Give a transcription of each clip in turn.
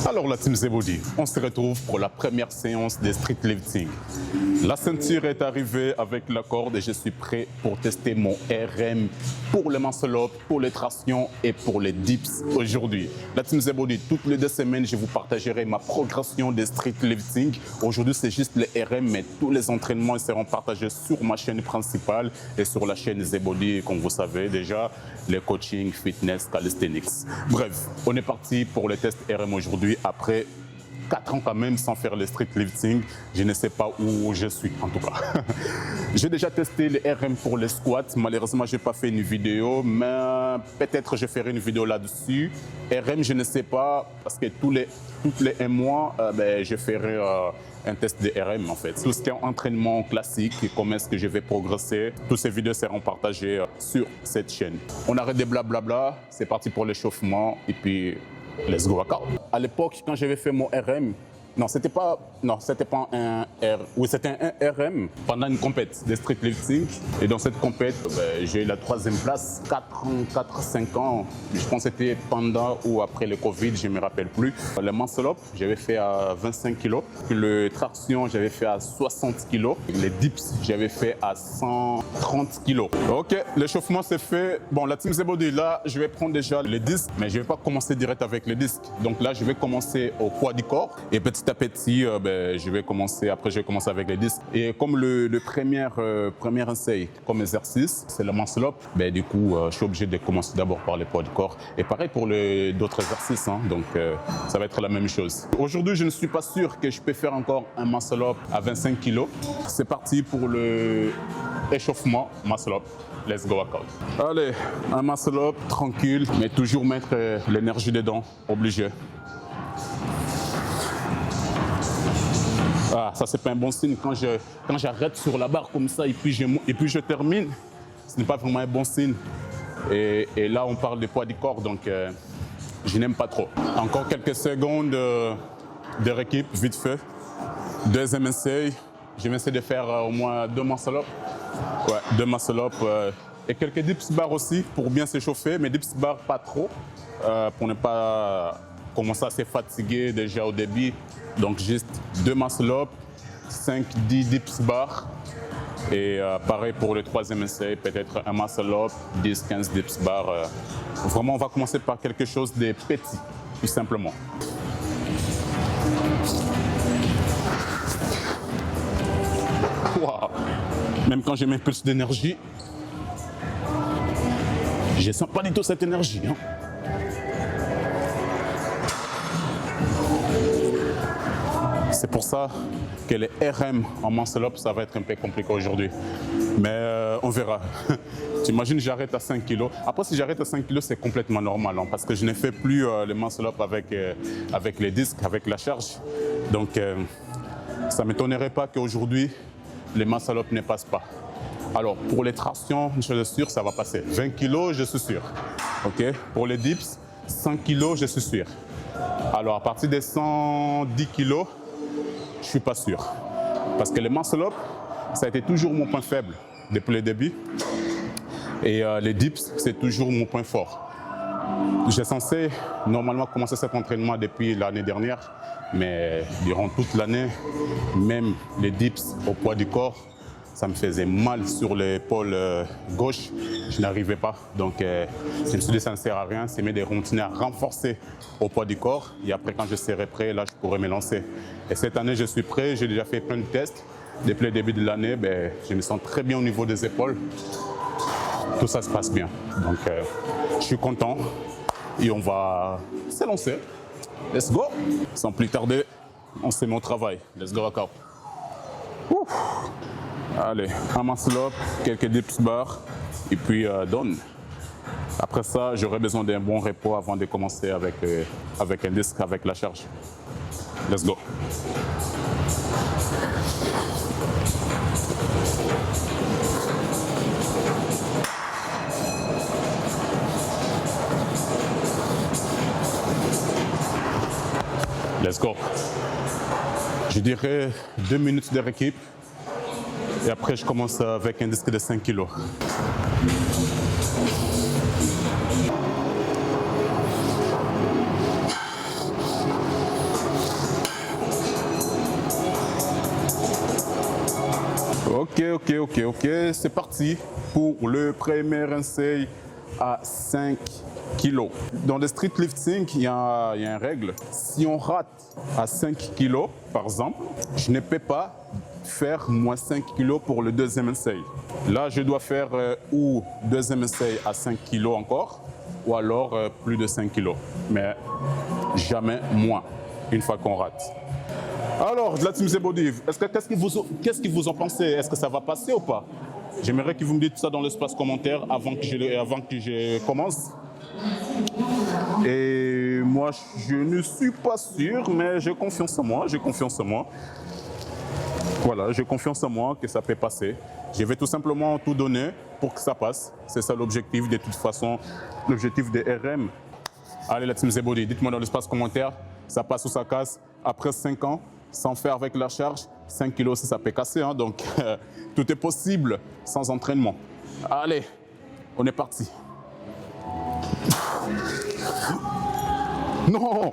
Alors la Team Zebody, on se retrouve pour la première séance de street lifting. La ceinture est arrivée avec la corde et je suis prêt pour tester mon RM pour le muscle up, pour les tractions et pour les dips aujourd'hui. La Team Zebody, toutes les 2 semaines, je vous partagerai ma progression de street lifting. Aujourd'hui, c'est juste le RM, mais tous les entraînements seront partagés sur ma chaîne principale et sur la chaîne Zebody, comme vous savez déjà, les coaching, fitness, calisthenics. Bref, on est parti pour le test RM aujourd'hui. Après 4 ans quand même sans faire le street lifting, je ne sais pas où je suis en tout cas. J'ai déjà testé le RM pour les squats, malheureusement je n'ai pas fait une vidéo, mais peut-être je ferai une vidéo là-dessus. RM je ne sais pas, parce que tous les 1 mois, je ferai un test de RM en fait. Tout ce qui est entraînement classique, comment est-ce que je vais progresser, toutes ces vidéos seront partagées sur cette chaîne. On arrête des blablabla, c'est parti pour l'échauffement et puis let's go workout. À l'époque, quand j'avais fait mon RM, c'était pas un R, oui, c'était un RM pendant une compète de street lifting. Et dans cette compète, j'ai eu la 3e place, 4-5 ans. Je pense que c'était pendant ou après le Covid, je ne me rappelle plus. Le muscle up, j'avais fait à 25 kg. Le traction, j'avais fait à 60 kg. Les dips, j'avais fait à 130 kg. Ok, l'échauffement c'est fait. Bon, la Team Zebody, là, je vais prendre déjà les disques, mais je ne vais pas commencer direct avec les disques. Donc là, je vais commencer au poids du corps et petit à petit, je vais commencer avec les disques. Et comme le premier essai comme exercice, c'est le muscle up, du coup, je suis obligé de commencer d'abord par le poids du corps. Et pareil pour d'autres exercices, hein, donc ça va être la même chose. Aujourd'hui, je ne suis pas sûr que je peux faire encore un muscle up à 25 kg. C'est parti pour le échauffement muscle up. Let's go workout. Allez, un muscle up tranquille, mais toujours mettre l'énergie dedans, obligé. Ah, ça c'est pas un bon signe quand j'arrête sur la barre comme ça et puis je termine. Ce n'est pas vraiment un bon signe. Et là on parle de poids du corps, donc je n'aime pas trop. Encore quelques secondes de récup, vite fait. 2e essai. Je vais essayer de faire au moins 2 muscle up. Ouais, 2 muscle up et quelques dips bar aussi pour bien s'échauffer, mais dips bar pas trop pour ne pas commencer à se fatiguer déjà au début. Donc juste 2 muscle up, 5-10 dips bar et pareil pour le 3e essai, peut-être un muscle up, 10-15 dips bar. Vraiment on va commencer par quelque chose de petit, tout simplement. Wow. Même quand j'ai mes plus d'énergie, je ne sens pas du tout cette énergie. Hein. C'est pour ça que les RM en muscle up, ça va être un peu compliqué aujourd'hui. Mais on verra. T'imagines, j'arrête à 5 kg. Après, si j'arrête à 5 kg, c'est complètement normal, hein, parce que je ne fais plus le muscle up avec les disques, avec la charge. Donc, ça ne m'étonnerait pas qu'aujourd'hui, les muscle up ne passent pas. Alors, pour les tractions, je suis sûr, ça va passer. 20 kg, je suis sûr. Okay? Pour les dips, 100 kg, je suis sûr. Alors, à partir de 110 kg, je ne suis pas sûr. Parce que le muscle up, ça a été toujours mon point faible depuis le début. Et les dips, c'est toujours mon point fort. J'ai censé normalement commencer cet entraînement depuis l'année dernière. Mais durant toute l'année, même les dips au poids du corps, ça me faisait mal sur l'épaule gauche. Je n'arrivais pas. Donc, je me suis dit ça ne sert à rien. C'est mieux de continuer à renforcer au poids du corps. Et après, quand je serai prêt, là, je pourrai me lancer. Et cette année, je suis prêt. J'ai déjà fait plein de tests. Depuis le début de l'année, je me sens très bien au niveau des épaules. Tout ça se passe bien. Donc, je suis content. Et on va se lancer. Let's go. Sans plus tarder, on se met au travail. Let's go workout. Allez, un muscle up, quelques dips bar et puis down. Après ça, j'aurai besoin d'un bon repos avant de commencer avec un disque, avec la charge. Let's go. Let's go. Je dirais 2 minutes de récup. Et après, je commence avec un disque de 5 kg. Ok. C'est parti pour le premier essai à 5 kilos. Dans le street lifting, il y a une règle. Si on rate à 5 kilos, par exemple, je ne peux pas faire moins 5 kilos pour le deuxième essai. Là, je dois faire ou deuxième essai à 5 kilos encore, ou alors plus de 5 kilos. Mais jamais moins, une fois qu'on rate. Alors, la team Zebody, qu'est-ce que vous en pensez? Est-ce que ça va passer ou pas? J'aimerais que vous me dites ça dans l'espace commentaire avant que je commence. Et moi, je ne suis pas sûr, mais j'ai confiance en moi, Voilà, j'ai confiance en moi que ça peut passer. Je vais tout simplement tout donner pour que ça passe. C'est ça l'objectif, de toute façon, l'objectif des RM. Allez, la team Zebody, dites-moi dans l'espace commentaire, ça passe ou ça casse. Après 5 ans, sans faire avec la charge, 5 kilos, ça peut casser. Hein, donc, tout est possible sans entraînement. Allez, on est parti. Non!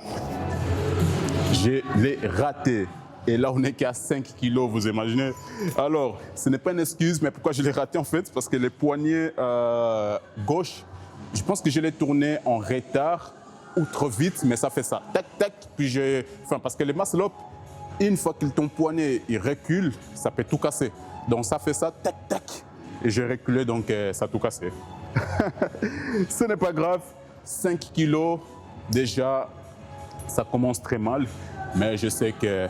Je l'ai raté. Et là, on n'est qu'à 5 kilos, vous imaginez? Alors, ce n'est pas une excuse, mais pourquoi je l'ai raté en fait? Parce que les poignets gauche, je pense que je l'ai tourné en retard ou trop vite, mais ça fait ça. Tac, tac, puis parce que les muscle-up, une fois que ton poignet il recule, ça peut tout casser. Donc ça fait ça, tac, tac. Et j'ai reculé, donc ça a tout cassé. Ce n'est pas grave. 5 kilos, déjà, ça commence très mal. Mais je sais que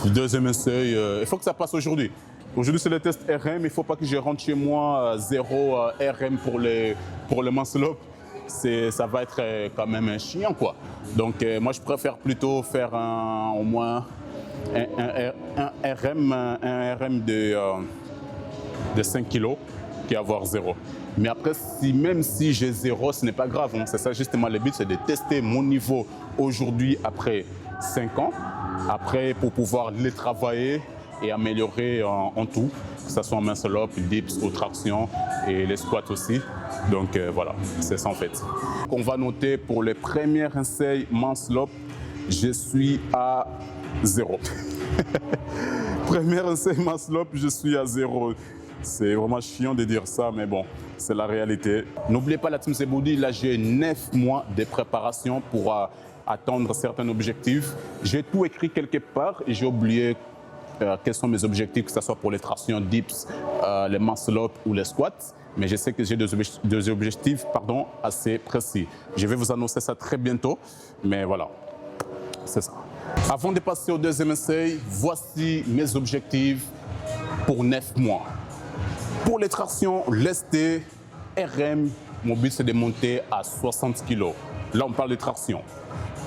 le deuxième essai, il faut que ça passe aujourd'hui. Aujourd'hui, c'est le test RM. Il ne faut pas que je rentre chez moi 0 RM pour le muscle-up. Ça va être quand même un chiant, quoi. Donc, moi, je préfère plutôt faire au moins un RM de 5 kilos qu'avoir 0. Mais après, même si j'ai 0, ce n'est pas grave. Hein. C'est ça justement le but, c'est de tester mon niveau aujourd'hui après 5 ans. Après, pour pouvoir les travailler et améliorer en tout, que ce soit en muscle-up, dips, ou traction et les squats aussi. Donc voilà, c'est ça en fait. On va noter pour les premiers essais muscle-up, je suis à 0. Premier essai muscle-up, je suis à 0. C'est vraiment chiant de dire ça, mais bon, c'est la réalité. N'oubliez pas la team Zebody, là j'ai 9 mois de préparation pour atteindre certains objectifs. J'ai tout écrit quelque part et j'ai oublié quels sont mes objectifs, que ce soit pour les tractions dips, les muscle-up ou les squats. Mais je sais que j'ai des objectifs assez précis. Je vais vous annoncer ça très bientôt, mais voilà, c'est ça. Avant de passer au deuxième essai, voici mes objectifs pour 9 mois. Pour les tractions lestées, RM, mon but c'est de monter à 60 kg. Là, on parle de traction.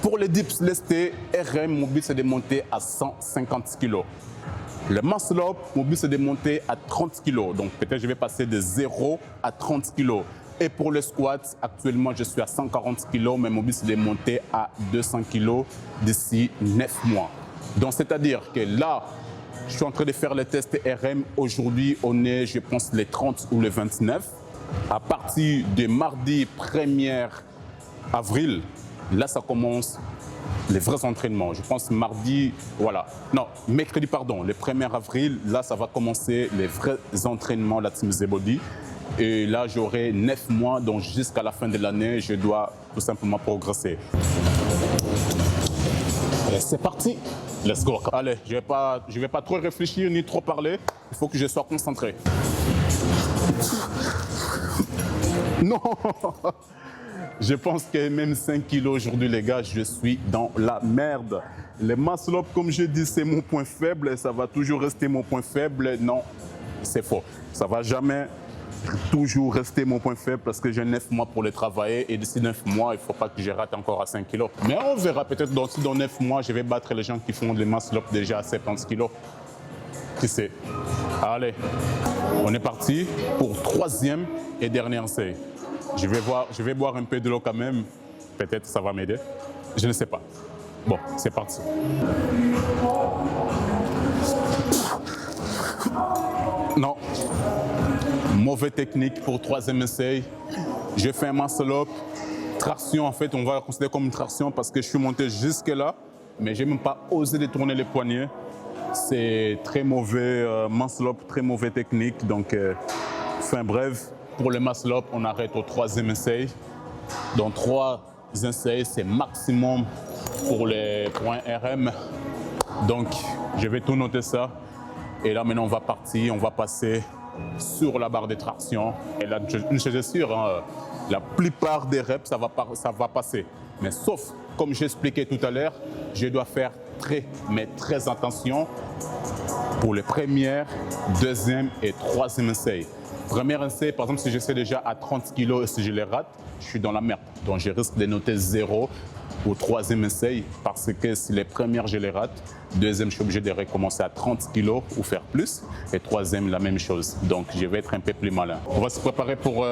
Pour les dips lestés, RM, mon but c'est de monter à 150 kg. Le muscle-up, mon but c'est de monter à 30 kg. Donc peut-être je vais passer de 0 à 30 kg. Et pour le squat, actuellement je suis à 140 kg, mais mon but c'est de monter à 200 kg d'ici 9 mois. Donc c'est-à-dire que là, je suis en train de faire les tests RM. Aujourd'hui, on est, je pense, les 30 ou les 29. À partir de mardi 1er avril, là, ça commence les vrais entraînements. Je pense mardi, voilà. Non, mercredi, pardon, le 1er avril, là, ça va commencer les vrais entraînements de la team Zebody. Et là, j'aurai 9 mois, donc jusqu'à la fin de l'année, je dois tout simplement progresser. Et c'est parti. Let's go. Allez, je vais pas trop réfléchir ni trop parler. Il faut que je sois concentré. Non. Je pense que même 5 kilos aujourd'hui, les gars, je suis dans la merde. Les muscle-up, comme je dis, c'est mon point faible et ça va toujours rester mon point faible. Non, c'est faux. Ça va jamais toujours rester mon point faible parce que j'ai 9 mois pour le travailler et d'ici 9 mois, il ne faut pas que je rate encore à 5 kilos. Mais on verra peut-être dans 9 mois, je vais battre les gens qui font des muscle-up déjà à 70 kilos. Qui sait? Allez, on est parti pour 3e et dernier essai. Je vais boire un peu de l'eau quand même. Peut-être ça va m'aider. Je ne sais pas. Bon, c'est parti. Non. Mauvaise technique pour 3e essai. J'ai fait un muscle-up. Traction, en fait, on va la considérer comme une traction parce que je suis monté jusque là, mais je n'ai même pas osé détourner les poignets. c'est très mauvais muscle-up, très mauvais technique. Donc, fin bref, pour le muscle-up, on arrête au 3e essai. Donc 3 essais, c'est maximum pour un RM. Donc, je vais tout noter ça. Et là, maintenant, on va passer sur la barre de traction. Et là, je suis sûr, hein, la plupart des reps, ça va passer. Mais sauf, comme j'expliquais tout à l'heure, je dois faire très attention pour les premières, 2e et 3e essais. Premier essai, par exemple, si j'essaie déjà à 30 kg et si je les rate, je suis dans la merde. Donc, je risque de noter 0 au 3e essai parce que si les premières, je les rate, 2e, je suis obligé de recommencer à 30 kg ou faire plus. Et 3e, la même chose. Donc, je vais être un peu plus malin. On va se préparer pour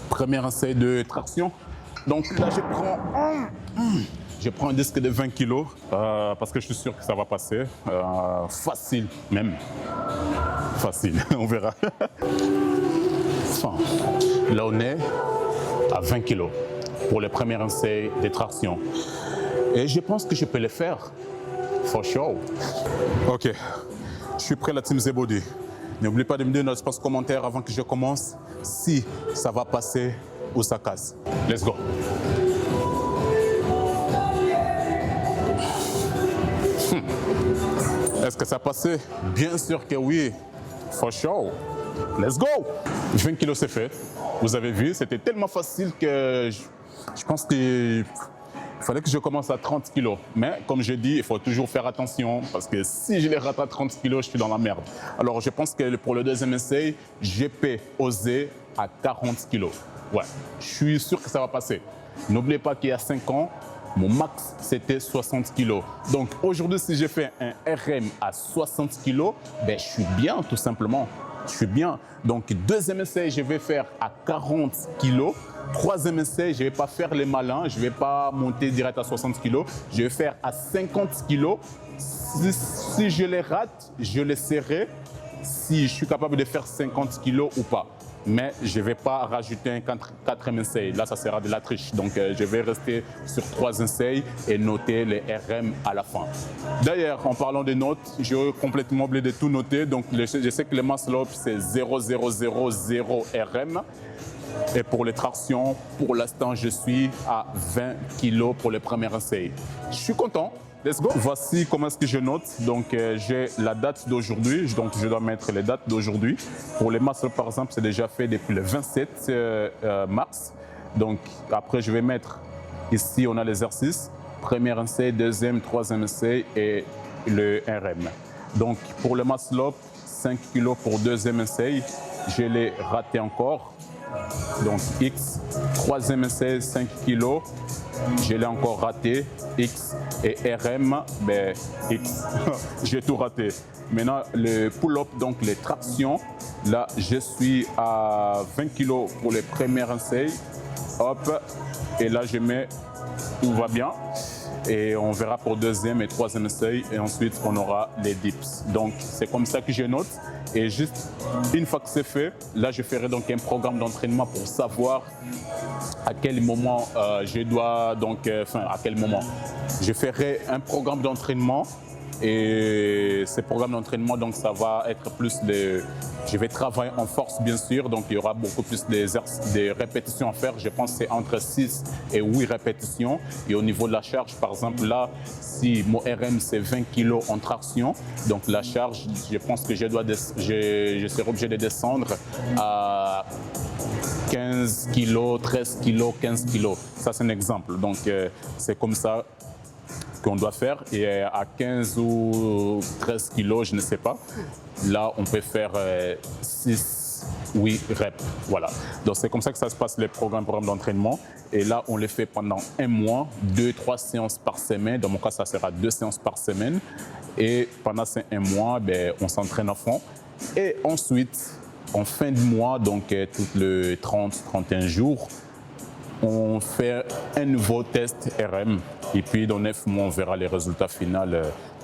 premier essai de traction. Donc là, je prends un disque de 20 kg parce que je suis sûr que ça va passer. Facile, même. Facile, on verra. Enfin, là, on est à 20 kg pour le premier essai de traction. Et je pense que je peux le faire. For sure. Ok, je suis prêt, la team Zebody. N'oublie pas de me donner un espace commentaire avant que je commence si ça va passer ou ça casse. Let's go. Est-ce que ça a passé? Bien sûr que oui. For sure. Let's go. 20 kg c'est fait. Vous avez vu, c'était tellement facile que je pense qu'il fallait que je commence à 30 kg. Mais comme je dis, il faut toujours faire attention parce que si je les rate à 30 kg, je suis dans la merde. Alors je pense que pour le 2e essai, je peux oser à 40 kg. Ouais, je suis sûr que ça va passer. N'oubliez pas qu'il y a 5 ans, mon max, c'était 60 kg. Donc aujourd'hui, si je fais un RM à 60 kg, ben, je suis bien tout simplement. Je suis bien. Donc 2e essai, je vais faire à 40 kg. 3e essai, je ne vais pas faire les malins. Je ne vais pas monter direct à 60 kg. Je vais faire à 50 kg. Si je les rate, je les serrai si je suis capable de faire 50 kg ou pas. Mais je ne vais pas rajouter un 4e essai. Là, ça sera de la triche. Donc, je vais rester sur 3 essais et noter les RM à la fin. D'ailleurs, en parlant des notes, j'ai complètement oublié de tout noter. Donc, je sais que le muscle-up, c'est 0,000 RM. Et pour les tractions, pour l'instant, je suis à 20 kg pour le premier essai. Je suis content. Let's go. Voici comment est-ce que je note. Donc, j'ai la date d'aujourd'hui. Donc, je dois mettre les dates d'aujourd'hui. Pour les muscles, par exemple, c'est déjà fait depuis le 27 mars. Donc, après, je vais mettre ici, on a l'exercice. Premier essai, 2e, 3e essai et le RM. Donc, pour le muscle-up, 5 kg pour 2e essai. Je l'ai raté encore. Donc, X. 3e essai, 5 kg. Je l'ai encore raté, X, et RM, ben, X. J'ai tout raté. Maintenant, le pull-up, donc les tractions, là, je suis à 20 kg pour les premiers essais. Hop, et là, je mets, tout va bien. Et on verra pour 2e et 3e essai. Et ensuite, on aura les dips. Donc, c'est comme ça que je note. Et juste une fois que c'est fait, là, je ferai donc un programme d'entraînement pour savoir à quel moment je dois, donc, à quel moment. Je ferai un programme d'entraînement et ce programme d'entraînement, donc, ça va être plus de... Je vais travailler en force, bien sûr, donc il y aura beaucoup plus de répétitions à faire. Je pense que c'est entre 6 et 8 répétitions. Et au niveau de la charge, par exemple, là, si mon RM, c'est 20 kg en traction, donc la charge, je pense que je serai obligé de descendre à 15 kg, 13 kg, 15 kg. Ça, c'est un exemple. Donc, c'est comme ça qu'on doit faire. Et à 15 ou 13 kg, je ne sais pas. Là, on peut faire 6, 8 reps. Voilà. Donc, c'est comme ça que ça se passe, les programmes d'entraînement. Et là, on les fait pendant un mois, 2-3 séances par semaine. Dans mon cas, ça sera 2 séances par semaine. Et pendant ces un mois, ben, on s'entraîne à fond. Et ensuite, en fin de mois, donc tous les 30-31 jours, on fait un nouveau test RM. Et puis, dans 9 mois, on verra les résultats finaux.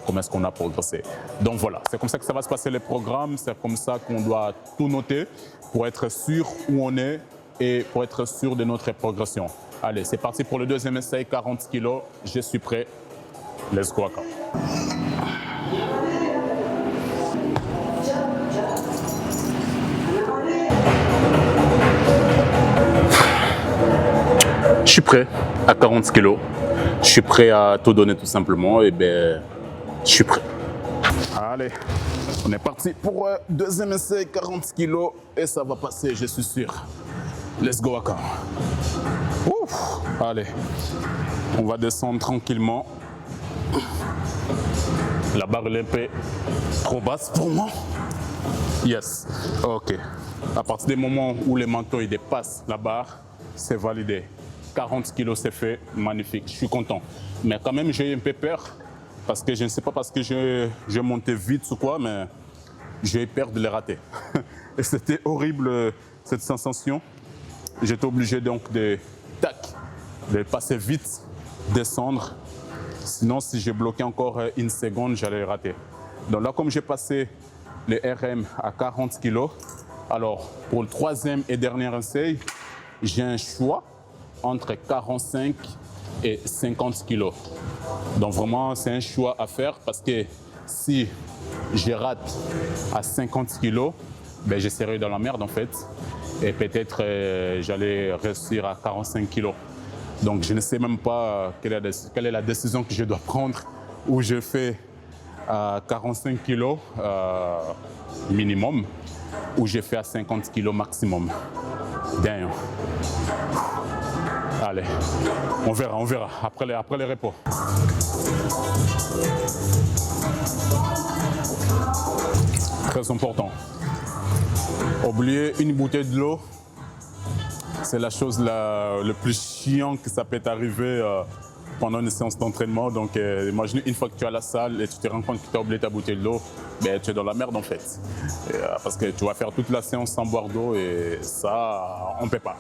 Comment est-ce qu'on a progressé. Donc voilà, c'est comme ça que ça va se passer les programmes, c'est comme ça qu'on doit tout noter pour être sûr où on est et pour être sûr de notre progression. Allez, c'est parti pour le 2e essai, 40 kg, je suis prêt. Let's go, encore. Je suis prêt à 40 kilos. Je suis prêt à tout donner tout simplement. Et ben, je suis prêt. Allez, on est parti pour deuxième essai, 40 kilos. Et ça va passer, je suis sûr. Let's go, Aka. Ouf, allez, on va descendre tranquillement. La barre est un peu trop basse pour moi. Yes, ok. À partir du moment où les manteaux il dépassent la barre, c'est validé. 40 kilos, c'est fait, magnifique, je suis content. Mais quand même, j'ai un peu peur, parce que je ne sais pas parce que j'ai monté vite ou quoi, mais j'ai peur de les rater. Et c'était horrible, cette sensation. J'étais obligé donc de passer vite, descendre. Sinon, si j'ai bloqué encore une seconde, j'allais le rater. Donc là, comme j'ai passé le RM à 40 kilos, alors pour le troisième et dernier essai, j'ai un choix entre 45 et 50 kilos. Donc vraiment, c'est un choix à faire parce que si je rate à 50 kilos, ben, je serai dans la merde en fait. Et peut-être j'allais réussir à 45 kilos. Donc je ne sais même pas quelle est la décision que je dois prendre, où je fais à 45 kilos minimum, ou je fais à 50 kilos maximum. Damn. Allez, on verra après les repos. Très important. Oublier une bouteille de l'eau, c'est la chose le plus chiant que ça peut t'arriver pendant une séance d'entraînement. Donc imagine une fois que tu es à la salle et tu te rends compte que tu as oublié ta bouteille de l'eau, ben, tu es dans la merde en fait. Parce que tu vas faire toute la séance sans boire d'eau et ça, on ne peut pas.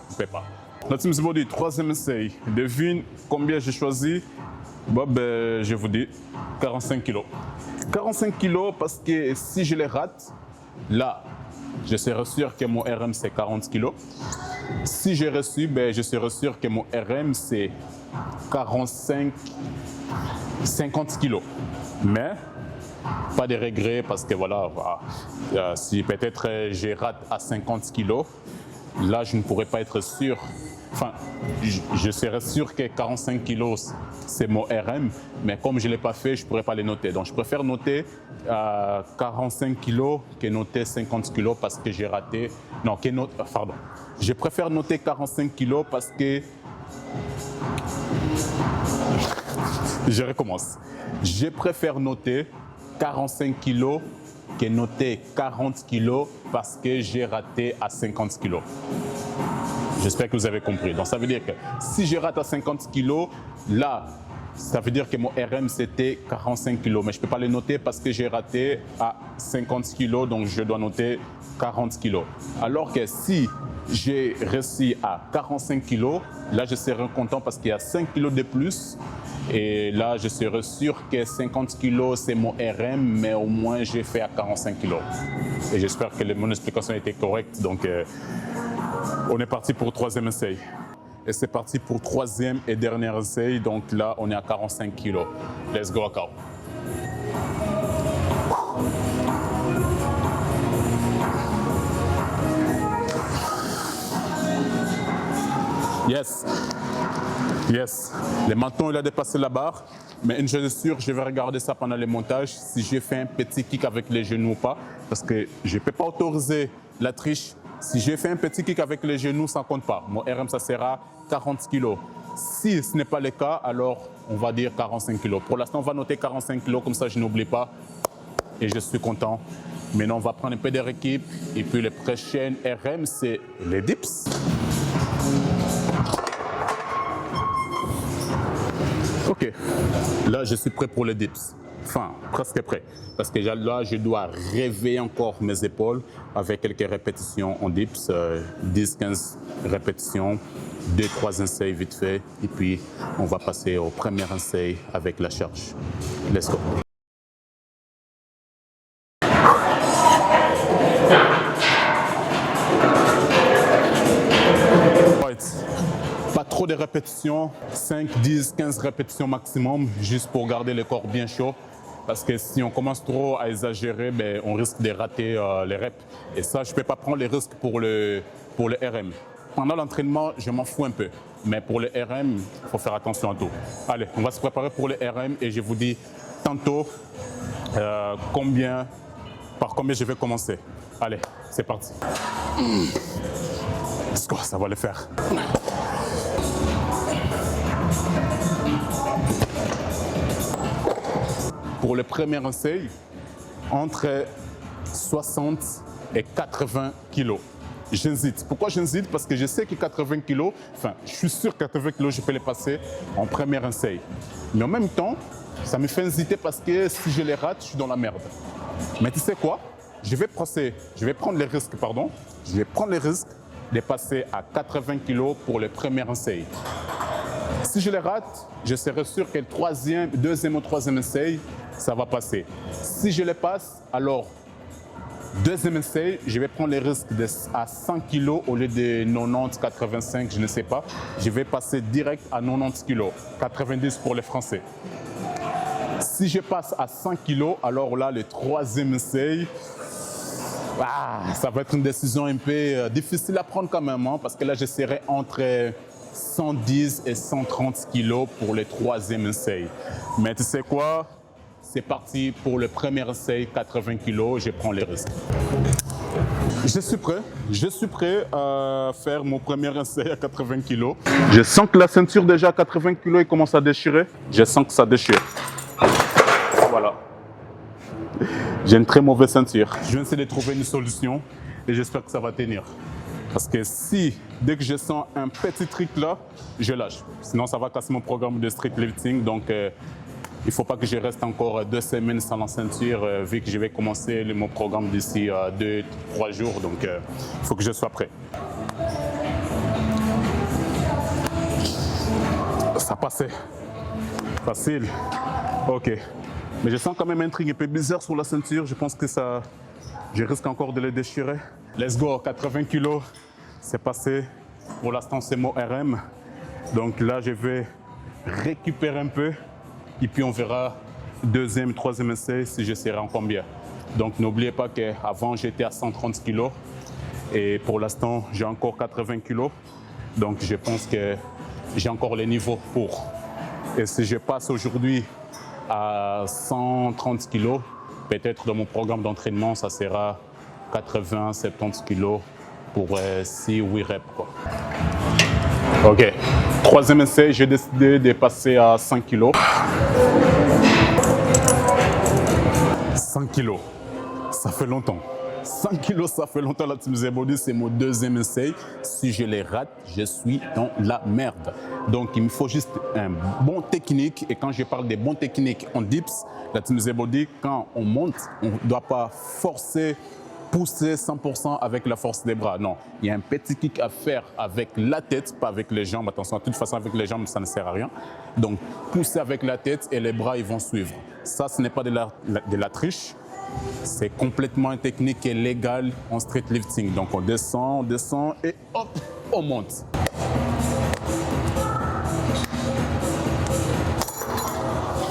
Notre Team Body, troisième essai. Devine combien j'ai choisi. Bon, ben, je vous dis 45 kilos. 45 kilos parce que si je les rate, là, je serai sûr que mon RM c'est 40 kilos. Si j'ai reçu, ben, je serai sûr que mon RM c'est 50 kilos. Mais pas de regrets parce que voilà, si peut-être je rate à 50 kilos, là je ne pourrais pas être sûr. Enfin, je serais sûr que 45 kilos, c'est mon RM, mais comme je ne l'ai pas fait, je ne pourrais pas les noter. Donc, je préfère noter 45 kilos que noter 50 kilos parce que j'ai raté. Non, pardon. Je préfère noter 45 kilos parce que. Je recommence. Je préfère noter 45 kilos que noter 40 kilos parce que j'ai raté à 50 kilos. J'espère que vous avez compris. Donc ça veut dire que si je rate à 50 kilos, là, ça veut dire que mon RM c'était 45 kilos. Mais je ne peux pas le noter parce que j'ai raté à 50 kilos, donc je dois noter 40 kilos. Alors que si j'ai réussi à 45 kilos, là je serai content parce qu'il y a 5 kilos de plus. Et là, je serai sûr que 50 kilos, c'est mon RM, mais au moins, j'ai fait à 45 kilos. Et j'espère que mon explication était correcte. Donc, on est parti pour le troisième essai. Et c'est parti pour le troisième et dernier essai. Donc là, on est à 45 kilos. Let's go, Akao. Yes. Yes. Le menton, il a dépassé la barre. Mais une chose est sûre, je vais regarder ça pendant le montage, si j'ai fait un petit kick avec les genoux ou pas. Parce que je ne peux pas autoriser la triche. Si j'ai fait un petit kick avec les genoux, ça ne compte pas. Mon RM, ça sera 40 kilos. Si ce n'est pas le cas, alors on va dire 45 kilos. Pour l'instant, on va noter 45 kilos, comme ça je n'oublie pas. Et je suis content. Maintenant, on va prendre un peu de rééquipe. Et puis, le prochain RM, c'est les dips. Ok, là, je suis prêt pour les dips. Enfin, presque prêt. Parce que là, je dois réveiller encore mes épaules avec quelques répétitions en dips, 10-15 répétitions, 2-3 essais vite fait. Et puis, on va passer au premier essai avec la charge. Let's go. Pas trop de répétitions, 5, 10, 15 répétitions maximum, juste pour garder le corps bien chaud. Parce que si on commence trop à exagérer, ben, on risque de rater les reps. Et ça, je ne peux pas prendre les risques pour le RM. Pendant l'entraînement, je m'en fous un peu. Mais pour les RM, il faut faire attention à tout. Allez, on va se préparer pour les RM et je vous dis tantôt par combien je vais commencer. Allez, c'est parti. Let's go, ça va le faire. Pour le premier essai, entre 60 et 80 kilos. J'hésite. Pourquoi j'hésite? Parce que je sais que 80 kilos, enfin, je suis sûr que 80 kilos, je peux les passer en premier essai. Mais en même temps, ça me fait hésiter parce que si je les rate, je suis dans la merde. Mais tu sais quoi? Je vais prendre les risques, de passer à 80 kilos pour le premier essai. Si je les rate, je serai sûr que le deuxième ou troisième essai, ça va passer. Si je les passe, alors, deuxième essai, je vais prendre les risques à 100 kg au lieu de 90, 85, je ne sais pas. Je vais passer direct à 90 kg, 90 pour les Français. Si je passe à 100 kg, alors là, le troisième essai, ça va être une décision un peu difficile à prendre quand même, hein, parce que là, je serai entre 110 et 130 kg pour le troisième essai. Mais tu sais quoi? C'est parti pour le premier essai, 80 kg, je prends les risques. Je suis prêt à faire mon premier essai à 80 kg. Je sens que la ceinture déjà à 80 kg elle commence à déchirer. Je sens que ça déchire. Voilà. J'ai une très mauvaise ceinture. Je vais essayer de trouver une solution et j'espère que ça va tenir. Parce que si, dès que je sens un petit truc là, je lâche. Sinon, ça va casser mon programme de street lifting. Donc, il ne faut pas que je reste encore 2 semaines sans la ceinture, vu que je vais commencer mon programme d'ici 2-3 jours. Donc, il faut que je sois prêt. Ça passait. Facile. OK. Mais je sens quand même un truc un peu bizarre sur la ceinture. Je pense que je risque encore de le déchirer. Let's go, 80 kg. C'est passé. Pour l'instant, c'est mon RM. Donc là, je vais récupérer un peu. Et puis on verra deuxième, troisième essai si je serai en combien. Donc n'oubliez pas qu'avant j'étais à 130 kg et pour l'instant j'ai encore 80 kg. Donc je pense que j'ai encore les niveaux pour. Et si je passe aujourd'hui à 130 kg, peut-être dans mon programme d'entraînement ça sera 80-70 kg pour 6-8 reps, quoi. OK. Troisième essai, j'ai décidé de passer à 5 kg. 5 kg, ça fait longtemps. 5 kg, ça fait longtemps la Team Z-Body, c'est mon deuxième essai. Si je les rate, je suis dans la merde. Donc il me faut juste un bon technique. Et quand je parle des bons techniques en dips, la Team Z-Body, quand on monte, on ne doit pas forcer, pousser 100% avec la force des bras. Non, il y a un petit kick à faire avec la tête, pas avec les jambes. Attention, de toute façon, avec les jambes, ça ne sert à rien. Donc, pousser avec la tête et les bras, ils vont suivre. Ça, ce n'est pas de la triche. C'est complètement une technique qui est légale en street lifting. Donc, on descend et hop, on monte.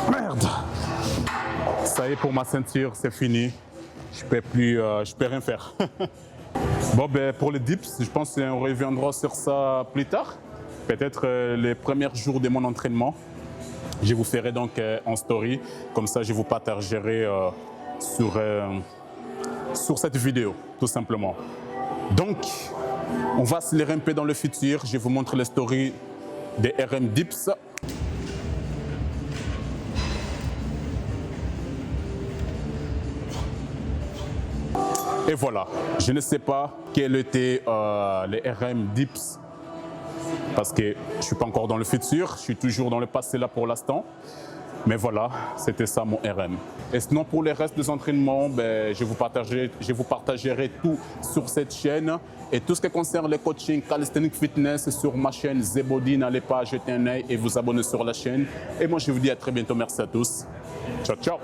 Merde! Ça y est, pour ma ceinture, c'est fini. Je peux rien faire. Bon, ben, pour les dips, je pense qu'on reviendra sur ça plus tard. Peut-être les premiers jours de mon entraînement. Je vous ferai donc en story. Comme ça, je vous partagerai sur cette vidéo, tout simplement. Donc, on va accélérer un peu dans le futur. Je vous montre les stories des RM Dips. Et voilà, je ne sais pas quels étaient les RM Dips parce que je ne suis pas encore dans le futur, je suis toujours dans le passé là pour l'instant. Mais voilà, c'était ça mon RM. Et sinon pour les restes des entraînements, ben, je vous partagerai tout sur cette chaîne. Et tout ce qui concerne le coaching Calisthenics Fitness sur ma chaîne Z-Body, n'allez pas jeter un œil et vous abonner sur la chaîne. Et moi je vous dis à très bientôt, merci à tous. Ciao, ciao.